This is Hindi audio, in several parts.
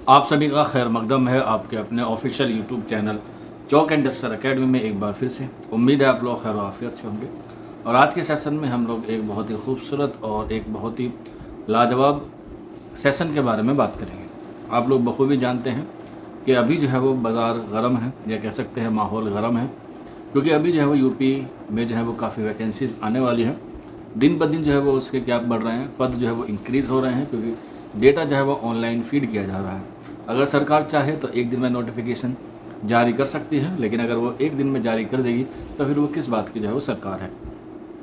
आप सभी का खैर मकदम है आपके अपने official YouTube channel chalk and duster academy में एक बार फिर से। उम्मीद है आप लोग खैर आफियत से होंगे। और आज के सेशन में हम लोग एक बहुत ही खूबसूरत और एक बहुत ही लाजवाब सेशन के बारे में बात करेंगे। आप लोग बखूबी जानते हैं कि अभी जो है वो बाज़ार गर्म है, या कह सकते हैं माहौल गर्म है, क्योंकि अभी जो है वो यूपी में जो है वो काफ़ी वैकेंसीज़ आने वाली हैं। दिन ब दिन जो है वो उसके क्या बढ़ रहे हैं, पद जो है वो इंक्रीज़ हो रहे हैं, क्योंकि डेटा जो है वो ऑनलाइन फीड किया जा रहा है। अगर सरकार चाहे तो एक दिन में नोटिफिकेशन जारी कर सकती है, लेकिन अगर वो एक दिन में जारी कर देगी तो फिर वो किस बात की जो है वो सरकार है।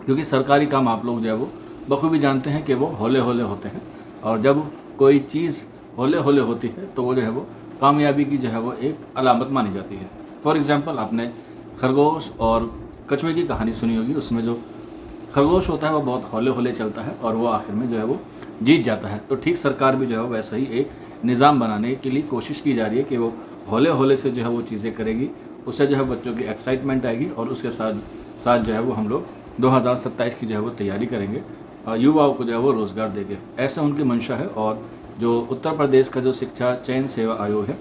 क्योंकि सरकारी काम आप लोग जो है वो बखूबी जानते हैं कि वो हौले हौले होते हैं, और जब कोई चीज़ हौले हौले होती है तो वो जो है वो कामयाबी की जो है वो एक अलामत मानी जाती है। फॉर एग्ज़ाम्पल, आपने खरगोश और कछुए की कहानी सुनी होगी। उसमें जो खरगोश होता है वो बहुत हौले हौले चलता है और वो आखिर में जो है वो जीत जाता है। तो ठीक सरकार भी जो है वो वैसा ही एक निज़ाम बनाने के लिए कोशिश की जा रही है कि वो हौले हौले से जो है वो चीज़ें करेगी। उससे जो है बच्चों की एक्साइटमेंट आएगी और उसके साथ साथ जो है वो हम लोग 2027 की जो है वो तैयारी करेंगे, युवाओं को जो है वो रोज़गार देंगे, ऐसा उनकी मंशा है। और जो उत्तर प्रदेश का जो शिक्षा चयन सेवा आयोग है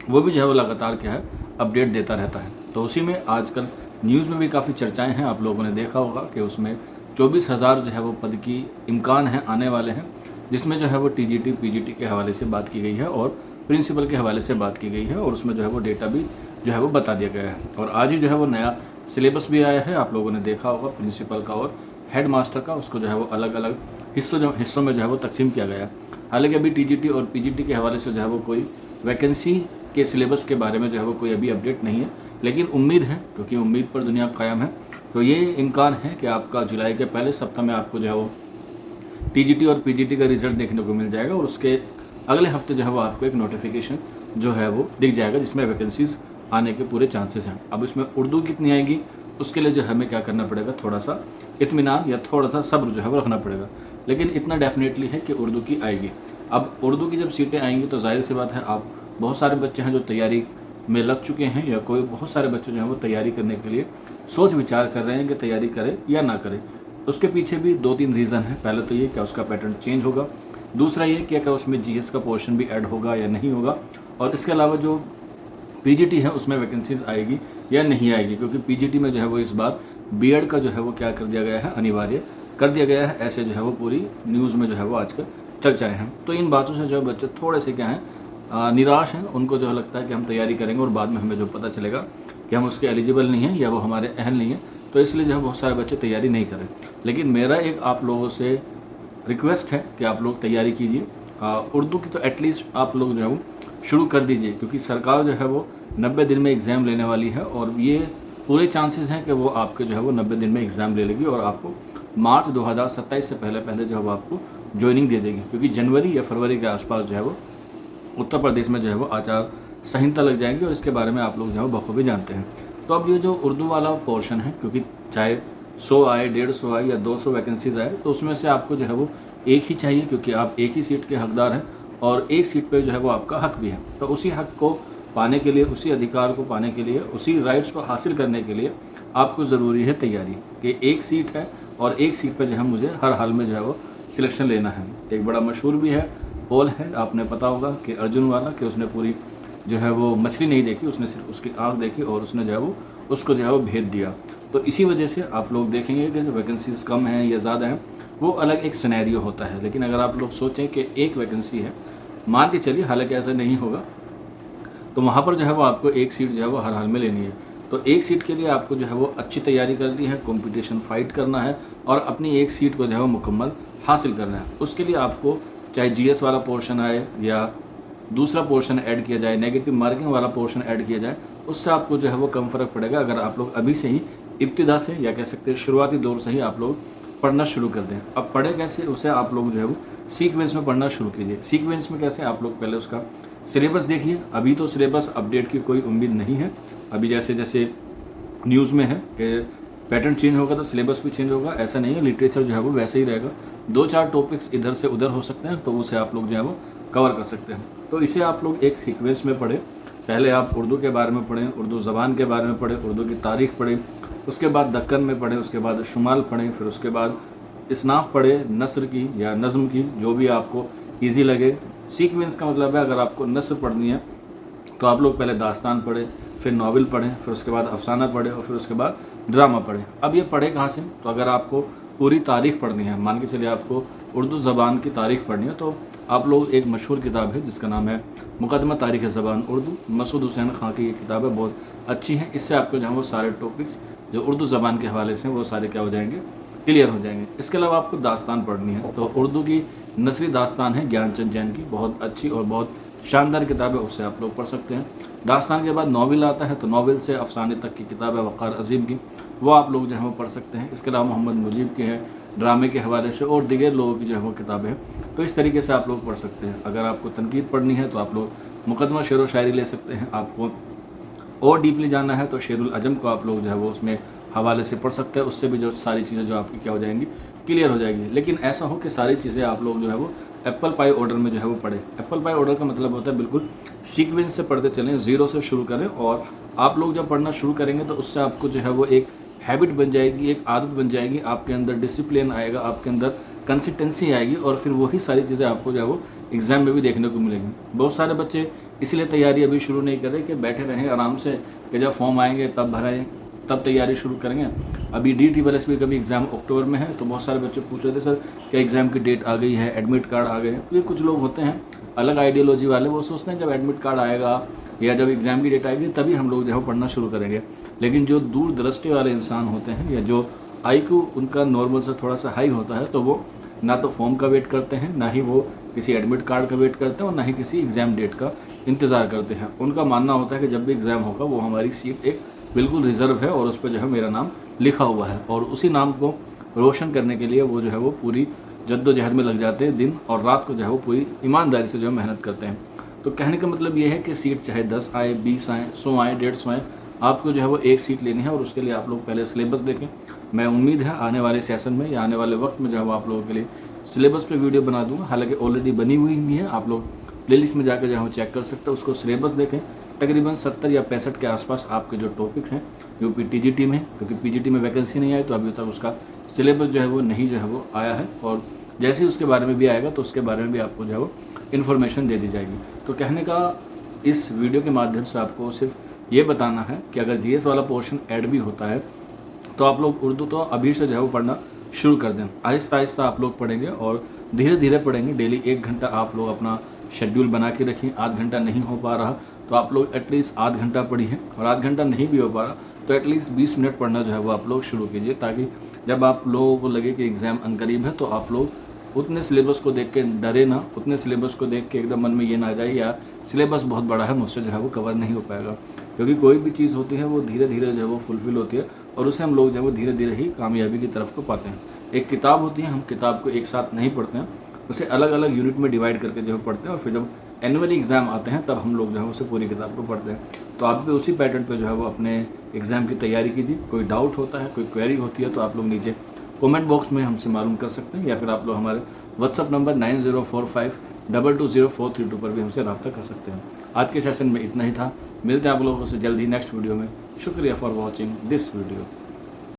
वो भी जो है वो लगातार क्या है अपडेट देता रहता है। तो उसी में आजकल न्यूज़ में भी काफ़ी चर्चाएं हैं। आप लोगों ने देखा होगा कि उसमें 24,000 जो है वो पद की इम्कान हैं आने वाले हैं, जिसमें जो है वो टीजीटी पीजीटी के हवाले से बात की गई है और प्रिंसिपल के हवाले से बात की गई है, और उसमें जो है वो डेटा भी जो है वो बता दिया गया है। और आज ही जो है वो नया सिलेबस भी आया है, आप लोगों ने देखा होगा, प्रिंसिपल का और हेड मास्टर का। उसको जो है वो अलग अलग हिस्सों में जो है वो तकसीम किया गया है। हालांकि अभी टीजीटी और पीजीटी के हवाले से जो है वो कोई वैकेंसी के सिलेबस के बारे में जो है वो कोई अभी अपडेट नहीं है, लेकिन उम्मीद है, क्योंकि उम्मीद पर दुनिया कायम है। तो ये इम्कान है कि आपका जुलाई के पहले सप्ताह में आपको जो है वो टीजीटी और पीजीटी का रिजल्ट देखने को मिल जाएगा, और उसके अगले हफ्ते जो है वो आपको एक नोटिफिकेशन जो है वो दिख जाएगा, जिसमें वैकेंसीज आने के पूरे चांसेस हैं। अब इसमें उर्दू कितनी आएगी उसके लिए जो हमें क्या करना पड़ेगा, थोड़ा सा इत्मीनान या थोड़ा सा सब्र जो है वो रखना पड़ेगा, लेकिन इतना डेफिनेटली है कि उर्दू की आएगी। अब उर्दू की जब सीटें आएंगी तो जाहिर सी बात है, आप बहुत सारे बच्चे हैं जो तैयारी में लग चुके हैं, या कोई बहुत सारे बच्चे जो हैं वो तैयारी करने के लिए सोच विचार कर रहे हैं कि तैयारी करें या ना करें। उसके पीछे भी 2-3 रीज़न है। पहले तो ये क्या उसका पैटर्न चेंज होगा, दूसरा ये क्या उसमें जीएस का पोर्शन भी ऐड होगा या नहीं होगा, और इसके अलावा जो पीजीटी है उसमें वैकेंसीज आएगी या नहीं आएगी, क्योंकि पीजीटी में जो है वो इस बार बीएड का जो है वो क्या कर दिया गया है, अनिवार्य कर दिया गया है। ऐसे जो है वो पूरी न्यूज़ में जो है वो आजकल चर्चाएँ हैं। तो इन बातों से जो है बच्चे थोड़े से क्या हैं निराश हैं। उनको जो लगता है कि हम तैयारी करेंगे और बाद में हमें जो पता चलेगा कि हम उसके एलिजिबल नहीं हैं या वो हमारे अहल नहीं हैं, तो इसलिए जो है बहुत सारे बच्चे तैयारी नहीं करें। लेकिन मेरा एक आप लोगों से रिक्वेस्ट है कि आप लोग तैयारी कीजिए। उर्दू की तो एटलीस्ट आप लोग जो है वो शुरू कर दीजिए, क्योंकि सरकार जो है वो 90 दिन में एग्ज़ाम लेने वाली है, और ये पूरे चांसेस हैं कि वो आपके जो है वो 90 दिन में एग्ज़ाम ले लेगी और आपको मार्च 2027 से पहले पहले जो है वो आपको ज्वाइनिंग दे देगी, क्योंकि जनवरी या फरवरी के आसपास जो है वो उत्तर प्रदेश में जो है वो आचार संहिता लग जाएंगी, और इसके बारे में आप लोग जो है बखूबी जानते हैं। तो अब ये जो उर्दू वाला पोर्शन है, क्योंकि चाहे 100 आए, 150 आए या 200 वैकेंसीज आए, तो उसमें से आपको जो है वो एक ही चाहिए, क्योंकि आप एक ही सीट के हकदार हैं और एक सीट पे जो है वो आपका हक भी है। तो उसी हक को पाने के लिए, उसी अधिकार को पाने के लिए, उसी राइट्स को हासिल करने के लिए आपको ज़रूरी है तैयारी, कि एक सीट है और एक सीट पर जो है मुझे हर हाल में जो है वो सिलेक्शन लेना है। एक बड़ा मशहूर भी है पोल है, आपने पता होगा कि अर्जुन वाला, कि उसने पूरी जो है वो मछली नहीं देखी, उसने सिर्फ उसकी आँख देखी और उसने जो है वो उसको जो है वो भेद दिया। तो इसी वजह से आप लोग देखेंगे कि जो वैकेंसीज कम हैं या ज़्यादा हैं वो अलग एक सिनेरियो होता है। लेकिन अगर आप लोग सोचें कि एक वैकेंसी है, मान के चलिए, हालांकि ऐसा नहीं होगा, तो वहाँ पर जो है वो आपको एक सीट जो है वो हर हाल में लेनी है। तो एक सीट के लिए आपको जो है वो अच्छी तैयारी करनी है, कंपटीशन फाइट करना है और अपनी एक सीट को जो है वो मुकम्मल हासिल करना है। उसके लिए आपको चाहे जीएस वाला पोर्शन आए या दूसरा पोर्शन ऐड किया जाए, नेगेटिव मार्किंग वाला पोर्शन ऐड किया जाए, उससे आपको जो है वो कम फ़र्क पड़ेगा अगर आप लोग अभी से ही इब्तिदा से, या कह सकते हैं शुरुआती दौर से ही आप लोग पढ़ना शुरू कर दें। अब पढ़े कैसे, उसे आप लोग जो है वो सीक्वेंस में पढ़ना शुरू कीजिए। सीक्वेंस में कैसे, आप लोग पहले उसका सिलेबस देखिए। अभी तो सिलेबस अपडेट की कोई उम्मीद नहीं है। अभी जैसे जैसे न्यूज़ में है कि पैटर्न चेंज होगा तो सिलेबस भी चेंज होगा, ऐसा नहीं है। लिटरेचर जो है वो वैसे ही रहेगा, 2-4 टॉपिक्स इधर से उधर हो सकते हैं, तो उसे आप लोग जो है वो कवर कर सकते हैं। तो इसे आप लोग एक सीक्वेंस में पढ़ें। पहले आप उर्दू के बारे में पढ़ें, उर्दू ज़बान के बारे में पढ़ें, उर्दू की तारीख़ पढ़ें, उसके बाद दक्कन में पढ़ें, उसके बाद शुमाल पढ़ें, फिर उसके बाद इसनाफ़ पढ़ें, नस्र की या नज़्म की, जो भी आपको ईजी लगे। सीक्वेंस का मतलब है अगर आपको नस्र पढ़नी है तो आप लोग पहले दास्तान पढ़ें, फिर नावल पढ़ें, फिर उसके बाद अफसाना पढ़ें और फिर उसके बाद ड्रामा पढ़ें। अब ये पढ़े कहाँ से? तो अगर आपको पूरी तारीख़ पढ़नी है, मान के चलिए आपको उर्दू ज़बान की तारीख़ पढ़नी है, तो आप लोग एक मशहूर किताब है जिसका नाम है मुक़दमा तारीख़ ज़बान उर्दू, मसूद हुसैन खां की ये किताब है, बहुत अच्छी है। इससे आपको जो है वो सारे टॉपिक्स जो उर्दू ज़बान के हवाले से वो सारे क्या हो जाएंगे, क्लियर हो जाएंगे। इसके अलावा आपको दास्तान पढ़नी है, तो उर्दू की नसरी दास्तान है ज्ञानचंद जैन की, बहुत अच्छी और बहुत शानदार किताब है, उससे आप लोग पढ़ सकते हैं। दास्तान के बाद नावल आता है, तो नावल से अफसाने तक की किताब है वक़ार अज़ीम की, वो आप लोग जो है वो पढ़ सकते हैं। इसके अलावा मोहम्मद मुजीब की है ड्रामे के हवाले से, और दिगर लोगों की जो है वो किताबें हैं, तो इस तरीके से आप लोग पढ़ सकते हैं। अगर आपको तनकीद पढ़नी है तो आप लोग मुक़दमा शेर व शायरी ले सकते हैं। आपको और डीपली जाना है तो शेरुल अजम को आप लोग जो है वो उसमें हवाले से पढ़ सकते हैं, उससे भी जो सारी चीज़ें जो आपकी क्या हो जाएंगी, क्लियर हो जाएगी। लेकिन ऐसा हो कि सारी चीज़ें आप लोग जो है वो एप्पल पाई ऑर्डर में जो है वो पढ़े। एप्पल पाई ऑर्डर का मतलब होता है बिल्कुल सीक्वेंस से पढ़ते चलें, ज़ीरो से शुरू करें, और आप लोग जब पढ़ना शुरू करेंगे तो उससे आपको जो है वो एक हैबिट बन जाएगी, एक आदत बन जाएगी, आपके अंदर डिसिप्लिन आएगा, आपके अंदर कंसिस्टेंसी आएगी, और फिर वही सारी चीज़ें आपको जो है वो एग्ज़ाम में भी देखने को मिलेंगी। बहुत सारे बच्चे इसलिए तैयारी अभी शुरू नहीं कर रहे कि बैठे रहें आराम से, कि जब फॉर्म आएंगे तब भराएं, तब तैयारी शुरू करेंगे। अभी DTSP का भी एग्ज़ाम अक्टूबर में है, तो बहुत सारे बच्चे पूछ रहे थे सर क्या एग्ज़ाम की डेट आ गई है, एडमिट कार्ड आ गए हैं। तो ये कुछ लोग होते हैं अलग आइडियोलॉजी वाले, वो सोचते हैं जब एडमिट कार्ड आएगा या जब एग्ज़ाम की डेट आएगी तभी हम लोग जो है पढ़ना शुरू करेंगे। लेकिन जो दूरदृष्टि वाले इंसान होते हैं या जो IQ उनका नॉर्मल से थोड़ा सा हाई होता है, तो वो ना तो फॉर्म का वेट करते हैं, ना ही वो किसी एडमिट कार्ड का वेट करते हैं, और ना ही किसी एग्ज़ाम डेट का इंतज़ार करते हैं। उनका मानना होता है कि जब भी एग्ज़ाम होगा वो हमारी सीट एक बिल्कुल रिज़र्व है और उस पर जो है मेरा नाम लिखा हुआ है, और उसी नाम को रोशन करने के लिए वो जो है वो पूरी जद्दोजहद में लग जाते हैं, दिन और रात को जो है वो पूरी ईमानदारी से जो है मेहनत करते हैं। तो कहने का मतलब ये है कि सीट चाहे 10 आए, 20 आए, 100 आए, 150 आए, आपको जो है वो एक सीट लेनी है, और उसके लिए आप लोग पहले सिलेबस देखें। मैं उम्मीद है आने वाले सेशन में या आने वाले वक्त में जो है वो आप लोगों के लिए सिलेबस पे वीडियो बना दूंगा। हालांकि ऑलरेडी बनी हुई भी है, आप लोग प्लेलिस्ट में जाकर जो है चेक कर सकते हैं, उसको सिलेबस देखें। तकरीबन 70 या 65 के आसपास आपके जो टॉपिक्स हैं UP TGT में, क्योंकि PGT में वैकेंसी नहीं आई तो अभी तक उसका सिलेबस जो है वो नहीं जो है वो आया है, और जैसे ही उसके बारे में भी आएगा तो उसके बारे में भी आपको जो है वो इन्फॉर्मेशन दे दी जाएगी। तो कहने का इस वीडियो के माध्यम से आपको सिर्फ ये बताना है कि अगर GS वाला पोर्शन ऐड भी होता है तो आप लोग उर्दू तो अभी से जो है वो पढ़ना शुरू कर दें। आहिस्ता आहिस्ता आप लोग पढ़ेंगे और धीरे धीरे पढ़ेंगे। डेली 1 घंटा आप लोग अपना शेड्यूल बना के रखिए। आध घंटा नहीं हो पा रहा तो आप लोग एटलीस्ट आध घंटा पढ़िए, और आध घंटा नहीं भी हो पा रहा तो एटलीस्ट 20 मिनट पढ़ना जो है वो आप लोग शुरू कीजिए, ताकि जब आप लोगों को लगे कि एग्ज़ाम अनकरीब है तो आप लोग उतने सिलेबस को देख के डरे ना, उतने सिलेबस को देख के एकदम मन में ये ना आ जाए यार सिलेबस बहुत बड़ा है, मुझसे जो है वो कवर नहीं हो पाएगा। क्योंकि कोई भी चीज़ होती है वो धीरे धीरे जो है वो फुलफ़िल होती है, और उससे हम लोग जो है वो धीरे धीरे ही कामयाबी की तरफ को पाते हैं। एक किताब होती है, हम किताब को एक साथ नहीं पढ़ते हैं, उसे अलग अलग यूनिट में डिवाइड करके जो है पढ़ते हैं, और फिर जब एनुअली एग्ज़ाम आते हैं तब हम लोग जो है उसे पूरी किताब को पढ़ते हैं। तो आप भी उसी पैटर्न पे जो है वो अपने एग्ज़ाम की तैयारी कीजिए। कोई डाउट होता है, कोई क्वेरी होती है तो आप लोग नीचे कमेंट बॉक्स में हमसे मालूम कर सकते हैं, या फिर आप लोग हमारे WhatsApp नंबर 9045220432 पर भी हमसे रब्ता कर सकते हैं। आज के सेशन में इतना ही था, मिलते हैं आप लोगों से जल्द ही नेक्स्ट वीडियो में। शुक्रिया फॉर वॉचिंग दिस वीडियो।